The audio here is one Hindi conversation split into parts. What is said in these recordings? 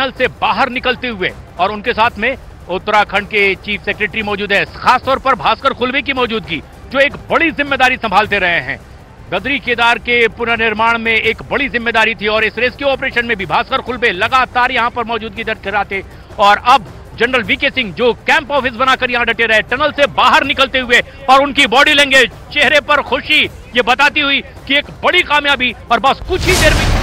टनल से बाहर निकलते हुए, और उनके साथ में उत्तराखंड के चीफ सेक्रेटरी मौजूद है, खासतौर पर भास्कर खुलवे की मौजूदगी, जो एक बड़ी जिम्मेदारी संभालते रहे हैं। बद्री केदार के पुनर्निर्माण में एक बड़ी जिम्मेदारी थी और इस रेस्क्यू ऑपरेशन में भी भास्कर खुलवे लगातार यहां पर मौजूदगी दर्ज कराते। और अब जनरल वीके सिंह जो कैंप ऑफिस बनाकर यहां डटे रहे, टनल से बाहर निकलते हुए, और उनकी बॉडी लैंग्वेज, चेहरे पर खुशी ये बताती हुई कि एक बड़ी कामयाबी और बस कुछ ही देर में।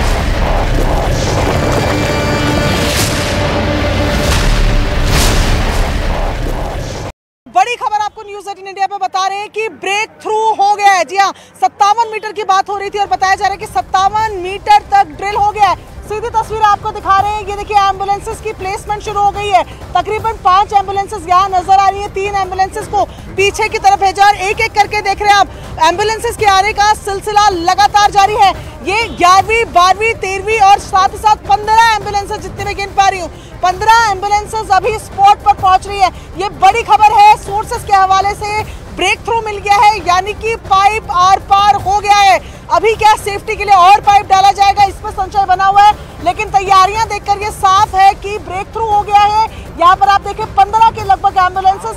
बड़ी खबर आपको न्यूज़ 18 इंडिया पे बता रहे हैं कि ब्रेक थ्रू हो गया है। जी हाँ, 57 मीटर की बात हो रही थी और बताया जा रहा है कि 57 मीटर तक ड्रिल हो गया है। सीधी तस्वीर आपको दिखा रहे हैं, ये देखिए एम्बुलेंसेस की प्लेसमेंट शुरू हो गई है। तकरीबन 5 एम्बुलेंसेस यहाँ नजर आ रही है, 3 एम्बुलेंसेस को पीछे की तरफ भेजा और एक एक करके देख रहे हैं आप एम्बुलेंसेस के आने का सिलसिला लगातार जारी है। ये 11वीं, 12वीं, 13वीं और साथ ही साथ 15 एम्बुलेंसेस जितने मैं गिन पा रही हूँ, 15 एम्बुलेंसेस अभी स्पॉट पर पहुंच रही है। ये बड़ी खबर है, सोर्सेस के हवाले से ब्रेक थ्रू मिल गया है, यानी कि पाइप आर पार हो गया है। अभी क्या सेफ्टी के लिए और पाइप डाला जाएगा, इस पर संशय बना हुआ है, लेकिन तैयारियां देखकर ये साफ है कि ब्रेक थ्रू हो गया है। यहाँ पर आप देखें 15 के लगभग एम्बुलेंसेस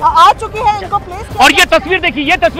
आ चुकी है, इनको प्लेस। और ये तस्वीर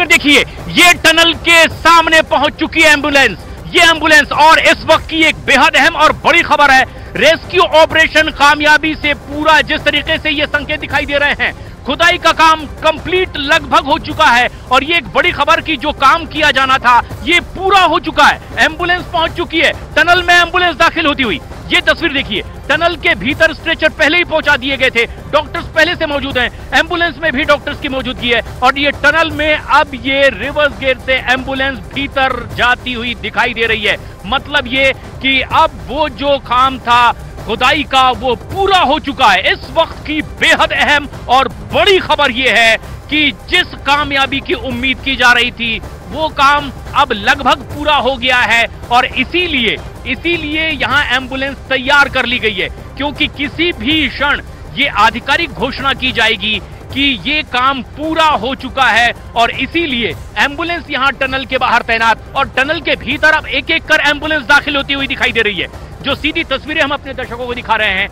देखिए, ये टनल के सामने पहुंच चुकी है एम्बुलेंस, ये एम्बुलेंस। और इस वक्त की एक बेहद अहम और बड़ी खबर है, रेस्क्यू ऑपरेशन कामयाबी से पूरा, जिस तरीके से ये संकेत दिखाई दे रहे हैं, खुदाई का काम कंप्लीट लगभग हो चुका है। और ये एक बड़ी खबर की जो काम किया जाना था ये पूरा हो चुका है। एम्बुलेंस पहुंच चुकी है, टनल में एम्बुलेंस दाखिल होती हुई। ये तस्वीर देखिए, टनल के भीतर स्ट्रेचर पहले ही पहुंचा दिए गए थे, डॉक्टर्स पहले से मौजूद हैं, एम्बुलेंस में भी डॉक्टर्स की मौजूदगी है। और ये टनल में अब ये रिवर्स गेट से एम्बुलेंस भीतर जाती हुई दिखाई दे रही है। मतलब ये कि अब वो जो काम था खुदाई का वो पूरा हो चुका है। इस वक्त की बेहद अहम और बड़ी खबर यह है कि जिस कामयाबी की उम्मीद की जा रही थी वो काम अब लगभग पूरा हो गया है। और इसीलिए यहां एम्बुलेंस तैयार कर ली गई है, क्योंकि किसी भी क्षण ये आधिकारिक घोषणा की जाएगी कि ये काम पूरा हो चुका है। और इसीलिए एम्बुलेंस यहां टनल के बाहर तैनात, और टनल के भीतर अब एक एक कर एम्बुलेंस दाखिल होती हुई दिखाई दे रही है। जो सीधी तस्वीरें हम अपने दर्शकों को दिखा रहे हैं,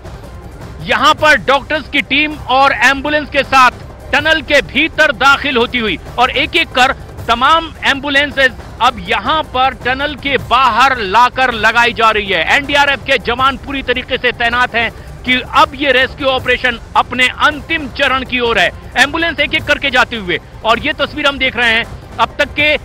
यहां पर डॉक्टर्स की टीम और एम्बुलेंस के साथ टनल के भीतर दाखिल होती हुई, और एक एक कर तमाम एम्बुलेंसेज अब यहां पर टनल के बाहर लाकर लगाई जा रही है। एनडीआरएफ के जवान पूरी तरीके से तैनात हैं कि अब ये रेस्क्यू ऑपरेशन अपने अंतिम चरण की ओर है। एम्बुलेंस एक एक करके जाते हुए, और ये तस्वीर हम देख रहे हैं अब तक के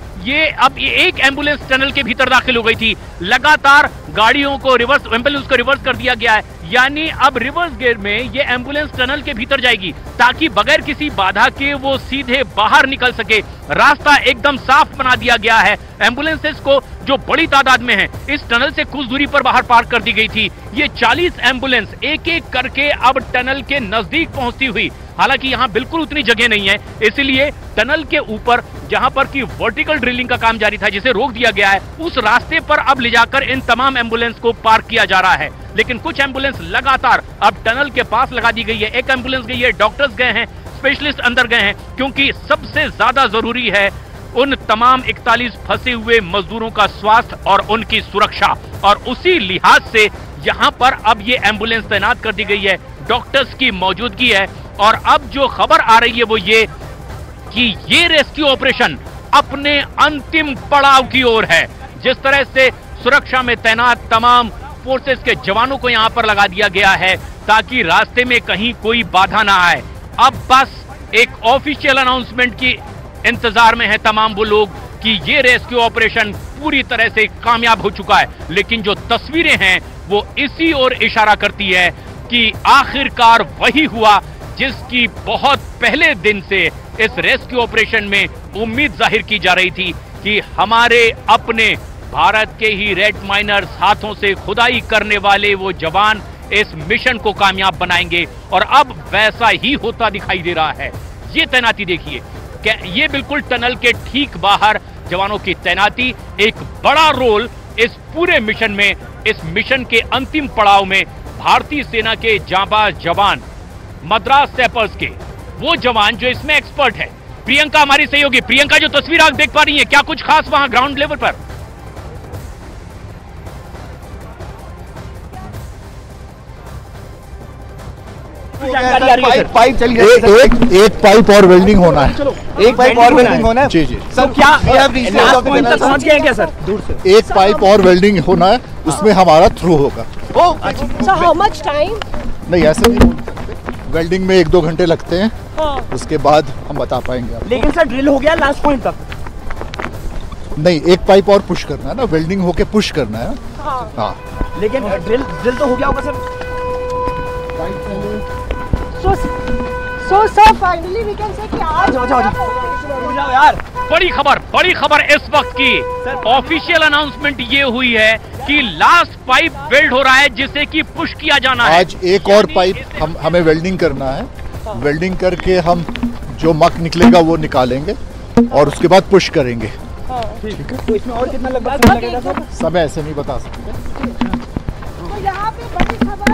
अब एक एम्बुलेंस टनल के भीतर दाखिल हो गई थी। लगातार गाड़ियों को एम्बुलेंस को रिवर्स कर दिया गया है, यानी अब रिवर्स गियर में ये एम्बुलेंस टनल के भीतर जाएगी ताकि बगैर किसी बाधा के वो सीधे बाहर निकल सके। रास्ता एकदम साफ बना दिया गया है। एम्बुलेंसेस को जो बड़ी तादाद में है इस टनल से कुछ दूरी पर बाहर पार्क कर दी गई थी। ये 40 एम्बुलेंस एक एक करके अब टनल के नजदीक पहुंचती हुई, हालांकि यहाँ बिल्कुल उतनी जगह नहीं है, इसलिए टनल के ऊपर जहां पर की वर्टिकल ड्रिलिंग का काम जारी था जिसे रोक दिया गया है, उस रास्ते पर अब ले जाकर इन तमाम एम्बुलेंस को पार्क किया जा रहा है। लेकिन कुछ एम्बुलेंस लगातार अब टनल के पास लगा दी गई है। एक एम्बुलेंस गई है, डॉक्टर्स गए हैं, स्पेशलिस्ट अंदर गए हैं, क्योंकि सबसे ज्यादा जरूरी है उन तमाम 41 फंसे हुए मजदूरों का स्वास्थ्य और उनकी सुरक्षा। और उसी लिहाज से यहाँ पर अब ये एम्बुलेंस तैनात कर दी गई है, डॉक्टर्स की मौजूदगी है। और अब जो खबर आ रही है वो ये कि ये रेस्क्यू ऑपरेशन अपने अंतिम पड़ाव की ओर है। जिस तरह से सुरक्षा में तैनात तमाम फोर्सेस के जवानों को यहां पर लगा दिया गया है ताकि रास्ते में कहीं कोई बाधा ना आए। अब बस एक ऑफिशियल अनाउंसमेंट की इंतजार में है तमाम वो लोग कि ये रेस्क्यू ऑपरेशन पूरी तरह से कामयाब हो चुका है। लेकिन जो तस्वीरें हैं वो इसी ओर इशारा करती है कि आखिरकार वही हुआ जिसकी बहुत पहले दिन से इस रेस्क्यू ऑपरेशन में उम्मीद जाहिर की जा रही थी कि हमारे अपने भारत के ही रेड माइनर्स हाथों से खुदाई करने वाले वो जवान इस मिशन को कामयाब बनाएंगे। और अब वैसा ही होता दिखाई दे रहा है। ये तैनाती देखिए, ये बिल्कुल टनल के ठीक बाहर जवानों की तैनाती एक बड़ा रोल इस पूरे मिशन में, इस मिशन के अंतिम पड़ाव में भारतीय सेना के जांबाज जवान, मद्रास सैपर्स के वो जवान जो इसमें एक्सपर्ट है। प्रियंका हमारी सहयोगी, प्रियंका जो तस्वीर आप देख पा रही है, क्या कुछ खास वहां ग्राउंड लेवल पर? जानकारी आ रही है? पाइप चल एक पाइप और वेल्डिंग होना है। एक पाइप और वेल्डिंग होना है। जी जी सर क्या लास्ट पॉइंट तक पहुंच गए हैं क्या सर? दूर से एक पाइप और वेल्डिंग होना है, उसमें हमारा थ्रू होगा। So how much time? नहीं ऐसे नहीं बोल सकते, वेल्डिंग में 1-2 घंटे लगते हैं, उसके बाद हम बता पाएंगे आपको। लेकिन सर ड्रिल हो गया लास्ट पॉइंट तक? नहीं, एक पाइप और पुश करना है ना, वेल्डिंग होके पुश करना है। हाँ लेकिन ड्रिल तो हो गया होगा sir. So sir, finally we can say कि आज जाओ यार। बड़ी खबर इस वक्त की ऑफिशियल अनाउंसमेंट ये हुई है कि लास्ट पाइप वेल्ड हो रहा है जिसे कि पुश किया जाना है। आज एक और पाइप हमें वेल्डिंग करना है, वेल्डिंग करके हम जो मक निकलेगा वो निकालेंगे और उसके बाद पुश करेंगे। ठीक है, तो इसमें और कितना लगेगा सर? समय ऐसे नहीं बता सकते। तो यहाँ पे बड़ी खबर